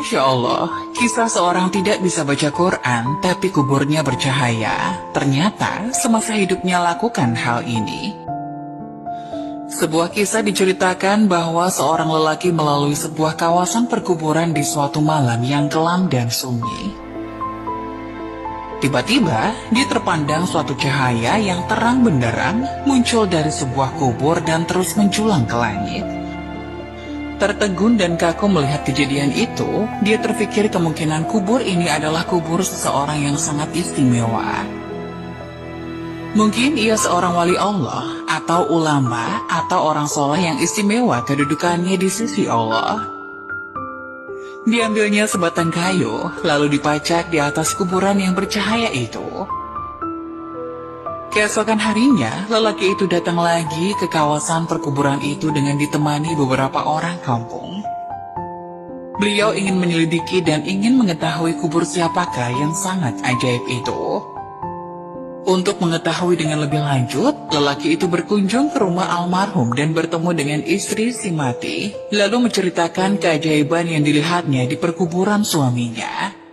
Masya Allah, kisah seorang tidak bisa baca Quran tapi kuburnya bercahaya. Ternyata semasa hidupnya lakukan hal ini. Sebuah kisah diceritakan bahwa seorang lelaki melalui sebuah kawasan perkuburan di suatu malam yang kelam dan sunyi. Tiba-tiba, dia terpandang suatu cahaya yang terang benderang muncul dari sebuah kubur dan terus menjulang ke langit. Tertegun dan kaku melihat kejadian itu, dia terpikir kemungkinan kubur ini adalah kubur seseorang yang sangat istimewa. Mungkin ia seorang wali Allah, atau ulama, atau orang soleh yang istimewa kedudukannya di sisi Allah. Diambilnya sebatang kayu, lalu dipacak di atas kuburan yang bercahaya itu. Keesokan harinya, lelaki itu datang lagi ke kawasan perkuburan itu dengan ditemani beberapa orang kampung. Beliau ingin menyelidiki dan ingin mengetahui kubur siapakah yang sangat ajaib itu. Untuk mengetahui dengan lebih lanjut, lelaki itu berkunjung ke rumah almarhum dan bertemu dengan istri si mati, lalu menceritakan keajaiban yang dilihatnya di perkuburan suaminya.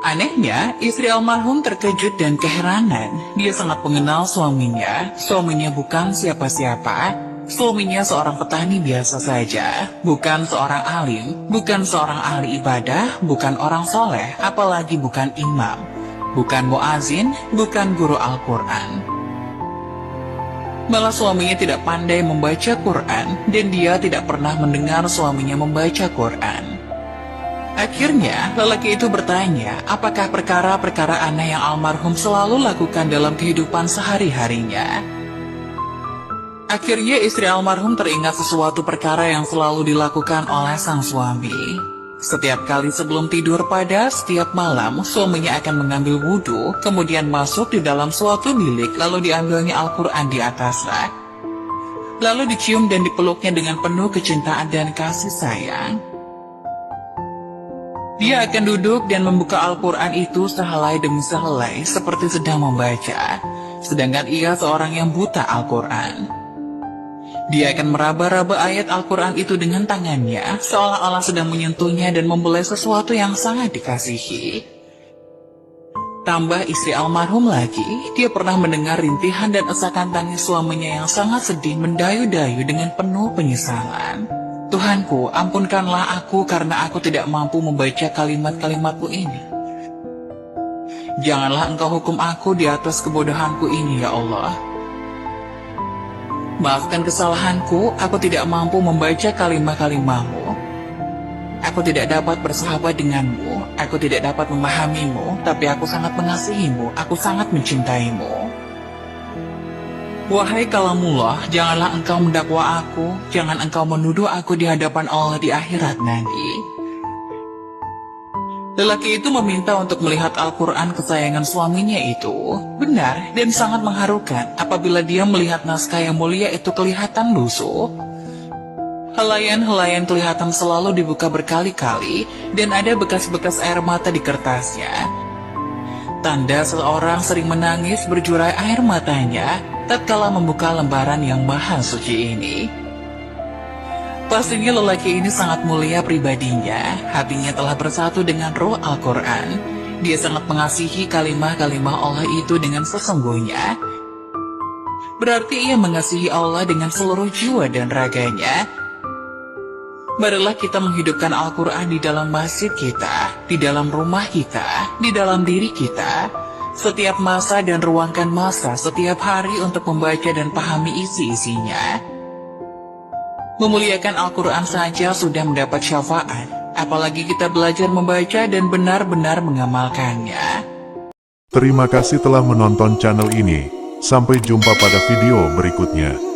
Anehnya, istri almarhum terkejut dan keheranan. Dia sangat mengenal suaminya. Suaminya bukan siapa-siapa. Suaminya seorang petani biasa saja. Bukan seorang alim, bukan seorang ahli ibadah, bukan orang soleh, apalagi bukan imam. Bukan muazin, bukan guru Al-Quran. Malah suaminya tidak pandai membaca Quran, dan dia tidak pernah mendengar suaminya membaca Quran. Akhirnya, lelaki itu bertanya, apakah perkara-perkara aneh yang almarhum selalu lakukan dalam kehidupan sehari-harinya. Akhirnya istri almarhum teringat sesuatu perkara yang selalu dilakukan oleh sang suami. Setiap kali sebelum tidur pada setiap malam, suaminya akan mengambil wudhu, kemudian masuk di dalam suatu bilik, lalu diambilnya Al-Quran di atasnya. Lalu dicium dan dipeluknya dengan penuh kecintaan dan kasih sayang. Dia akan duduk dan membuka Al-Quran itu sehelai demi sehelai seperti sedang membaca, sedangkan ia seorang yang buta Al-Quran. Dia akan meraba-raba ayat Al-Quran itu dengan tangannya, seolah-olah sedang menyentuhnya dan membelai sesuatu yang sangat dikasihi. Tambah istri almarhum lagi, dia pernah mendengar rintihan dan esakan tangis suaminya yang sangat sedih mendayu-dayu dengan penuh penyesalan. Tuhanku, ampunkanlah aku karena aku tidak mampu membaca kalimat-kalimatmu ini. Janganlah engkau hukum aku di atas kebodohanku ini, ya Allah. Maafkan kesalahanku, aku tidak mampu membaca kalimat-kalimatmu. Aku tidak dapat bersahabat denganmu, aku tidak dapat memahamimu, tapi aku sangat mengasihimu, aku sangat mencintaimu. Wahai kalamullah, janganlah engkau mendakwa aku, jangan engkau menuduh aku di hadapan Allah di akhirat nanti. Lelaki itu meminta untuk melihat Al-Quran kesayangan suaminya itu. Benar dan sangat mengharukan apabila dia melihat naskah yang mulia itu kelihatan lusuh. Helaian-helaian kelihatan selalu dibuka berkali-kali dan ada bekas-bekas air mata di kertasnya. Tanda seseorang sering menangis berjurai air matanya tatkala membuka lembaran yang maha suci ini. Pastinya lelaki ini sangat mulia pribadinya, hatinya telah bersatu dengan roh Al-Quran. Dia sangat mengasihi kalimah-kalimah Allah itu dengan sesungguhnya. Berarti ia mengasihi Allah dengan seluruh jiwa dan raganya. Marilah kita menghidupkan Al-Quran di dalam masjid kita, di dalam rumah kita, di dalam diri kita. Setiap masa dan ruangkan masa setiap hari untuk membaca dan pahami isi-isinya. Memuliakan Al-Quran saja sudah mendapat syafaat, apalagi kita belajar membaca dan benar-benar mengamalkannya. Terima kasih telah menonton channel ini. Sampai jumpa pada video berikutnya.